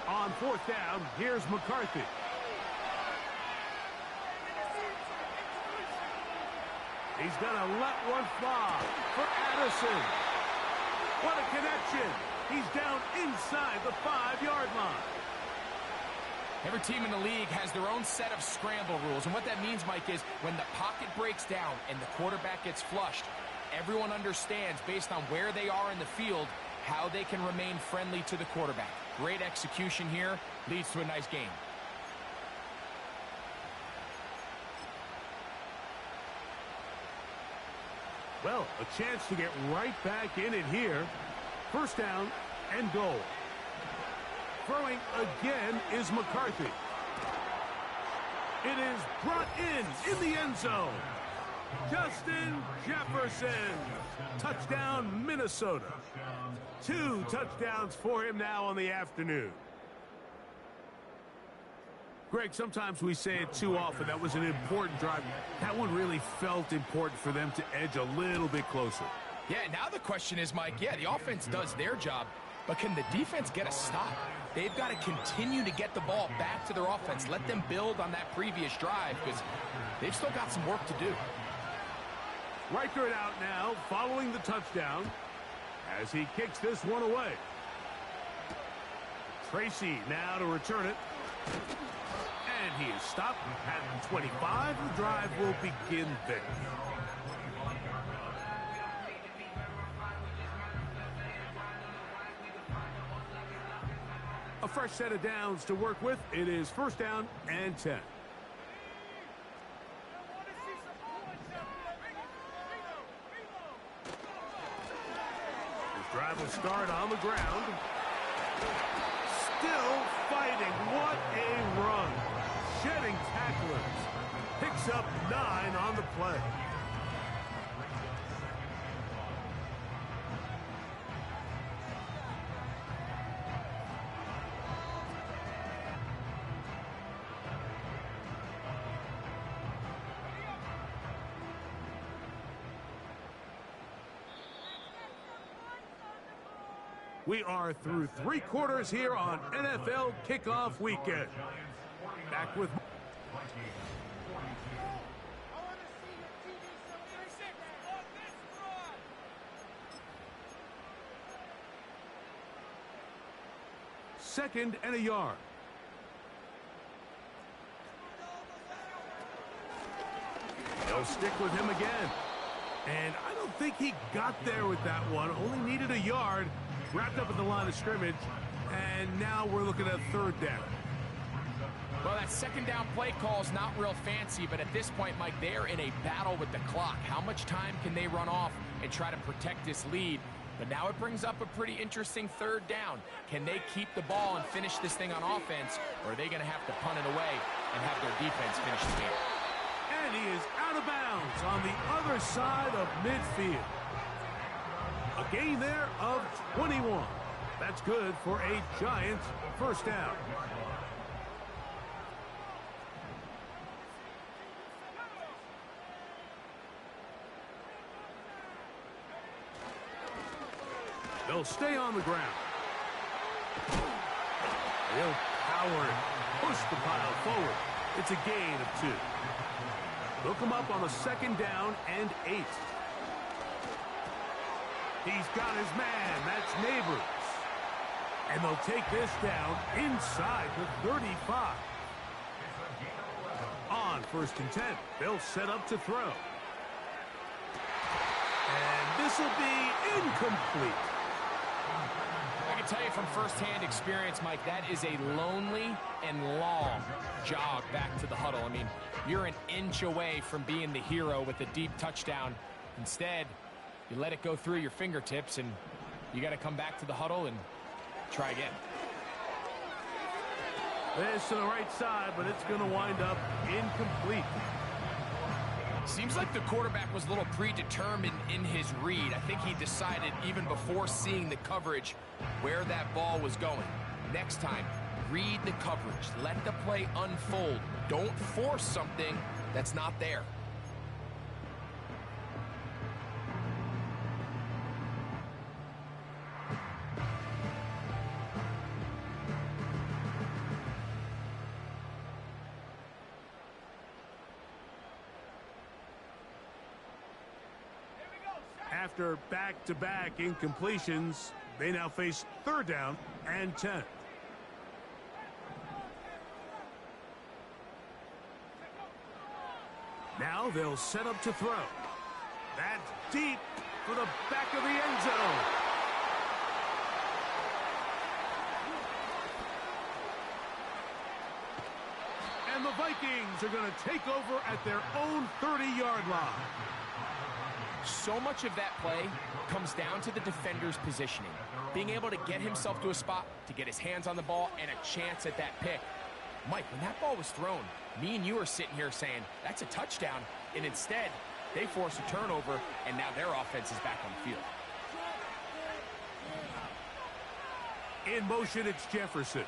On fourth down, here's McCarthy. He's going to let one fly for Addison. What a connection. He's down inside the 5-yard line. Every team in the league has their own set of scramble rules, and what that means, Mike, is when the pocket breaks down and the quarterback gets flushed, everyone understands, based on where they are in the field, how they can remain friendly to the quarterback. Great execution here, leads to a nice game. Well, a chance to get right back in it here. First down and goal. Throwing again is McCarthy. It is brought in the end zone. Justin Jefferson. Touchdown, Minnesota. 2 touchdowns for him now on the afternoon. Greg, sometimes we say it too often. That was an important drive. That one really felt important for them to edge a little bit closer. Yeah, now the question is, Mike, yeah, the offense does their job, but can the defense get a stop? They've got to continue to get the ball back to their offense. Let them build on that previous drive because they've still got some work to do. Riker it out now, following the touchdown as he kicks this one away. Tracy now to return it. And he is stopped at 25. The drive will begin there. A fresh set of downs to work with. It is first down and 10. His drive will start on the ground. Still fighting. What a run. Shedding tacklers. Picks up 9 on the play. We are through 3 quarters here on NFL Kickoff Weekend. Back with second and a yard. They'll stick with him again. And I don't think he got there with that one. Only needed a yard. Wrapped up at the line of scrimmage, and now we're looking at third down. Well, that second down play call is not real fancy, but at this point, Mike, they're in a battle with the clock. How much time can they run off and try to protect this lead? But now it brings up a pretty interesting third down. Can they keep the ball and finish this thing on offense, or are they going to have to punt it away and have their defense finish the game? And he is out of bounds on the other side of midfield. A gain there of 21. That's good for a Giants first down. They'll stay on the ground. They'll power it, push the pile forward. It's a gain of 2. They'll come up on a second down and 8. He's got his man. That's Neighbors. And they'll take this down inside the 35. On first and 10, they'll set up to throw. And this will be incomplete. I can tell you from firsthand experience, Mike, that is a lonely and long jog back to the huddle. I mean, you're an inch away from being the hero with a deep touchdown. Instead, you let it go through your fingertips, and you got to come back to the huddle and try again. This to the right side, but it's going to wind up incomplete. Seems like the quarterback was a little predetermined in his read. I think he decided even before seeing the coverage where that ball was going. Next time, read the coverage. Let the play unfold. Don't force something that's not there. After back-to-back incompletions, they now face third down and 10. Now they'll set up to throw. That's deep for the back of the end zone. And the Vikings are going to take over at their own 30-yard line. So much of that play comes down to the defender's positioning. Being able to get himself to a spot, to get his hands on the ball, and a chance at that pick. Mike, when that ball was thrown, me and you are sitting here saying, that's a touchdown. And instead, they force a turnover, and now their offense is back on the field. In motion, it's Jefferson.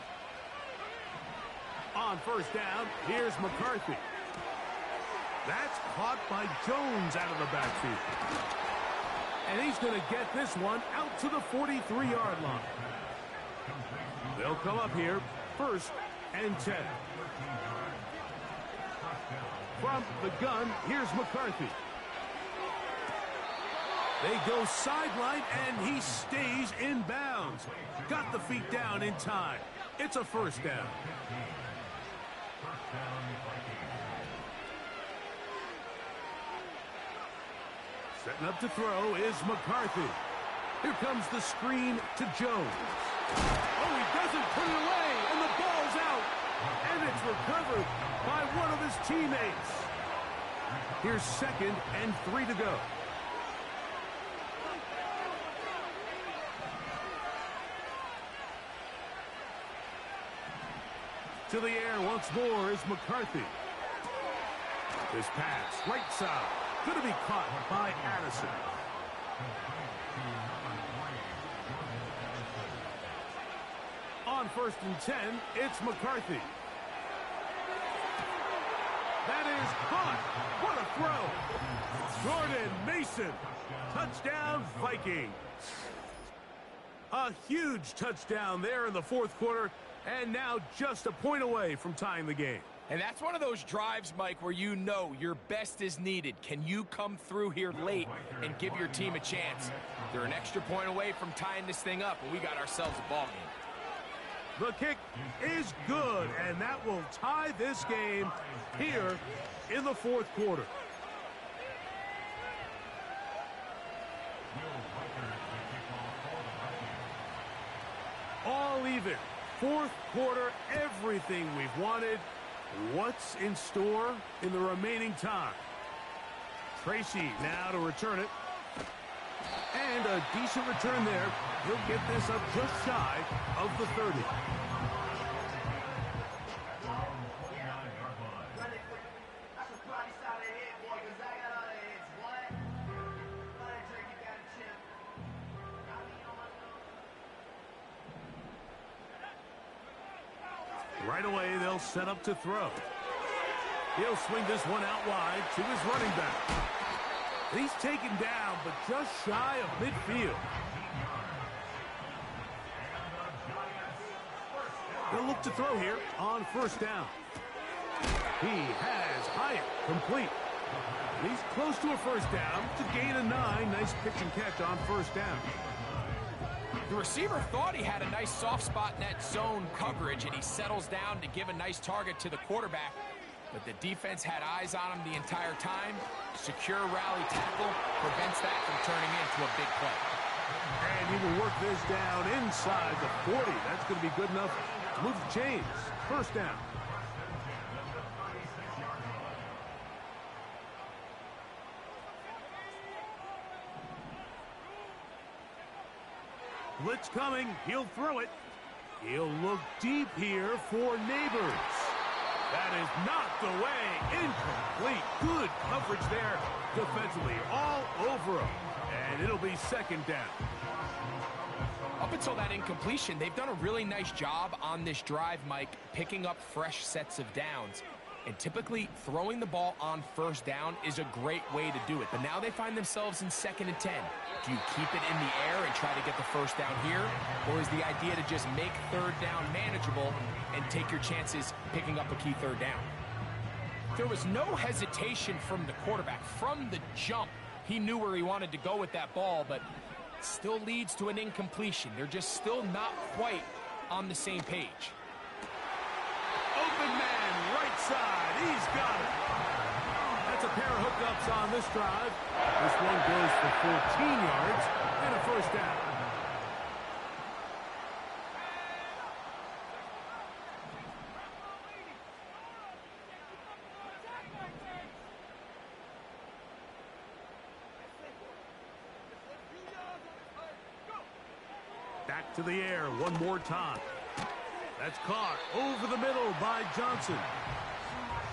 On first down, here's McCarthy. That's caught by Jones out of the backfield. And he's going to get this one out to the 43-yard line. They'll come up here, 1st and 10. From the gun, here's McCarthy. They go sideline, and he stays in bounds. Got the feet down in time. It's a 1st down. Setting up to throw is McCarthy. Here comes the screen to Jones. Oh, he doesn't put it away, and the ball's out. And it's recovered by one of his teammates. Here's 2nd and 3 to go. To the air once more is McCarthy. This pass, right side, going to be caught by Addison. On 1st and 10, it's McCarthy. That is caught. What a throw. Jordan Mason. Touchdown, Vikings. A huge touchdown there in the 4th quarter, and now just a point away from tying the game. And that's one of those drives, Mike, where you know your best is needed. Can you come through here late and give your team a chance? They're an extra point away from tying this thing up, and we got ourselves a ball game. The kick is good, and that will tie this game here in the 4th quarter. All even. 4th quarter, everything we've wanted. What's in store in the remaining time? Tracy now to return it. And a decent return there. He'll get this up just shy of the 30. Right away, they'll set up to throw. He'll swing this one out wide to his running back. He's taken down, but just shy of midfield. They'll look to throw here on 1st down. He has Hyatt complete. He's close to a 1st down to gain a 9. Nice pitch and catch on 1st down. The receiver thought he had a nice soft spot in that zone coverage, and he settles down to give a nice target to the quarterback. But the defense had eyes on him the entire time. Secure rally tackle prevents that from turning into a big play. And he will work this down inside the 40. That's going to be good enough to move the chains. 1st down. Blitz coming. He'll throw it. He'll look deep here for Neighbors. That is knocked away. Incomplete. Good coverage there defensively. All over him. And it'll be 2nd down. Up until that incompletion, they've done a really nice job on this drive, Mike, picking up fresh sets of downs. And typically, throwing the ball on 1st down is a great way to do it. But now they find themselves in 2nd and 10. Do you keep it in the air and try to get the 1st down here? Or is the idea to just make 3rd down manageable and take your chances picking up a key 3rd down? There was no hesitation from the quarterback. From the jump, he knew where he wanted to go with that ball, but it still leads to an incompletion. They're just still not quite on the same page. Open man, right side. He's got it. That's a pair of hookups on this drive. This one goes for 14 yards and a 1st down. Back to the air one more time. That's caught over the middle by Johnson.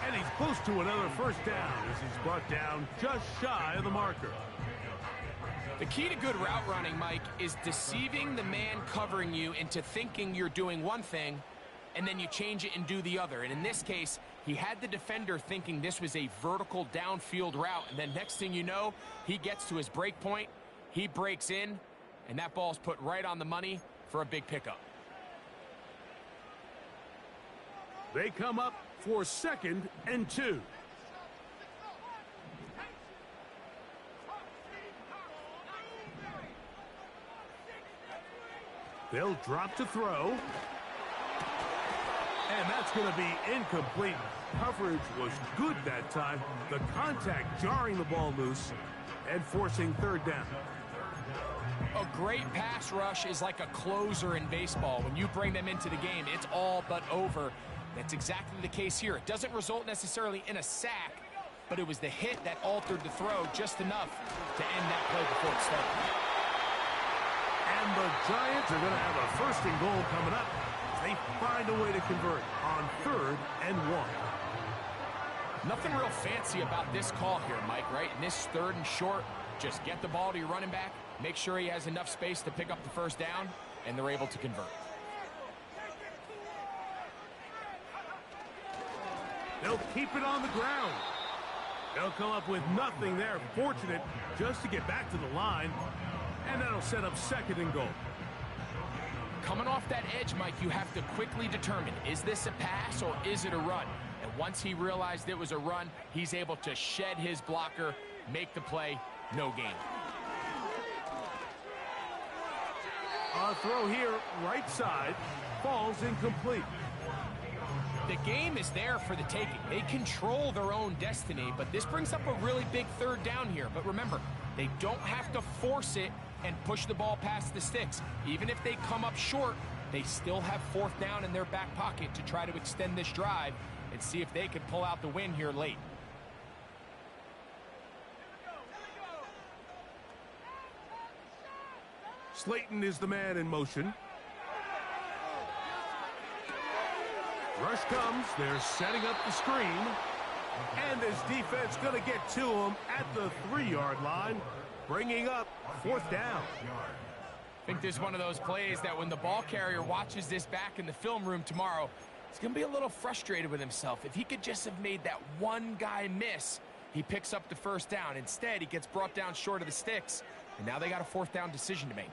And he's close to another first down as he's brought down just shy of the marker. The key to good route running, Mike, is deceiving the man covering you into thinking you're doing one thing, and then you change it and do the other. And in this case, he had the defender thinking this was a vertical downfield route, and then next thing you know, he gets to his break point, he breaks in, and that ball's put right on the money for a big pickup. They come up for 2nd and 2. They'll drop to throw. And that's going to be incomplete. Coverage was good that time. The contact jarring the ball loose and forcing 3rd down. A great pass rush is like a closer in baseball. When you bring them into the game, it's all but over. That's exactly the case here. It doesn't result necessarily in a sack, but it was the hit that altered the throw just enough to end that play before it started. And the Giants are going to have a 1st and goal coming up. They find a way to convert on 3rd and 1. Nothing real fancy about this call here, Mike, right? In this 3rd and short, just get the ball to your running back, make sure he has enough space to pick up the first down, and they're able to convert. They'll keep it on the ground. They'll come up with nothing there. Fortunate just to get back to the line. And that'll set up 2nd and goal. Coming off that edge, Mike, you have to quickly determine, is this a pass or is it a run? And once he realized it was a run, he's able to shed his blocker, make the play, no gain. A throw here, right side, falls incomplete. The game is there for the taking. They control their own destiny, but this brings up a really big 3rd down here. But remember, they don't have to force it and push the ball past the sticks. Even if they come up short, they still have 4th down in their back pocket to try to extend this drive and see if they can pull out the win here late. Slayton is the man in motion. Rush comes. They're setting up the screen. And this defense going to get to him at the 3-yard line, bringing up 4th down. I think this is one of those plays that when the ball carrier watches this back in the film room tomorrow, he's going to be a little frustrated with himself. If he could just have made that one guy miss, he picks up the first down. Instead, he gets brought down short of the sticks, and now they got a 4th down decision to make.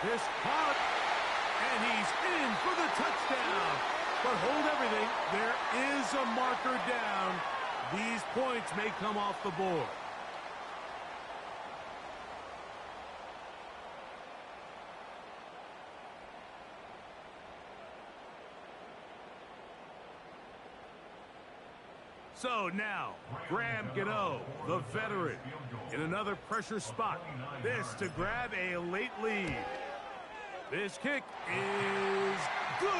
This caught, and he's in for the touchdown. But hold everything, there is a marker down. These points may come off the board. So now, Graham Gano, the veteran, in another pressure spot. This to grab a late lead. This kick is good.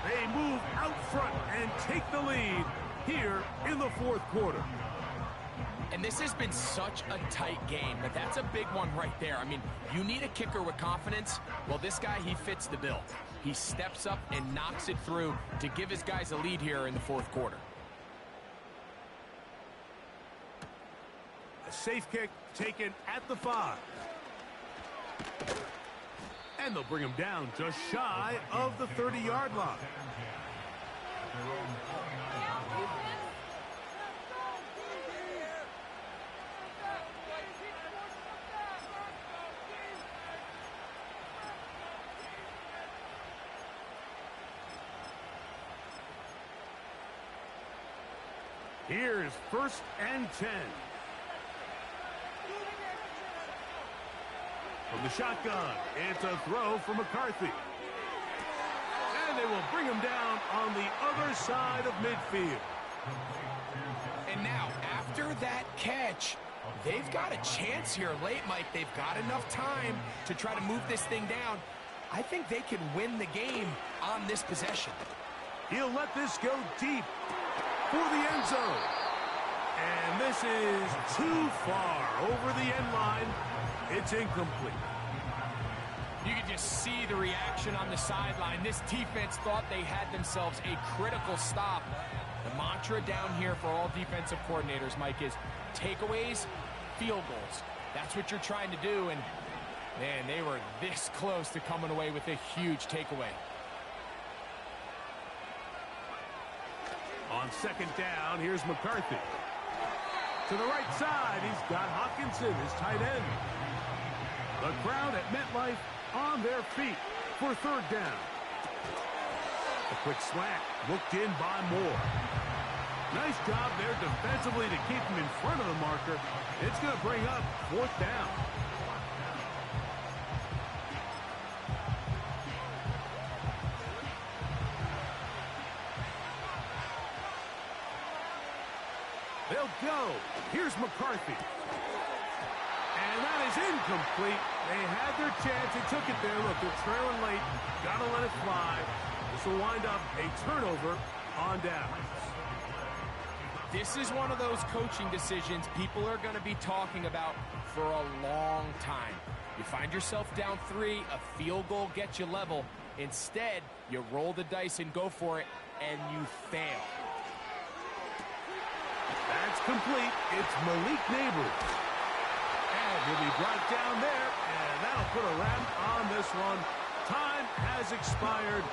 They move out front and take the lead here in the 4th quarter. And this has been such a tight game, but that's a big one right there. I mean, you need a kicker with confidence. Well, this guy, he fits the bill. He steps up and knocks it through to give his guys a lead here in the 4th quarter. A safe kick taken at the 5. And they'll bring him down just shy of the 30-yard line. Here's 1st and 10. From the shotgun, it's a throw for McCarthy. And they will bring him down on the other side of midfield. And now, after that catch, they've got a chance here late, Mike. They've got enough time to try to move this thing down. I think they can win the game on this possession. He'll let this go deep for the end zone. And this is too far over the end line. It's incomplete. You could just see the reaction on the sideline. This defense thought they had themselves a critical stop. The mantra down here for all defensive coordinators, Mike, is takeaways, field goals. That's what you're trying to do, and man, they were this close to coming away with a huge takeaway. On second down, here's McCarthy. To the right side, he's got Hawkinson, his tight end. The crowd at MetLife on their feet for third down. A quick slant, looked in by Moore. Nice job there defensively to keep him in front of the marker. It's going to bring up fourth down. They'll go. Here's McCarthy. And that is incomplete. They had their chance. They took it there. Look, they're trailing late. Got to let it fly. This will wind up a turnover on down. This is one of those coaching decisions people are going to be talking about for a long time. You find yourself down 3, a field goal gets you level. Instead, you roll the dice and go for it, and you fail. That's complete. It's Malik Neighbors. And he'll be brought down there, and that'll put a wrap on this one. Time has expired.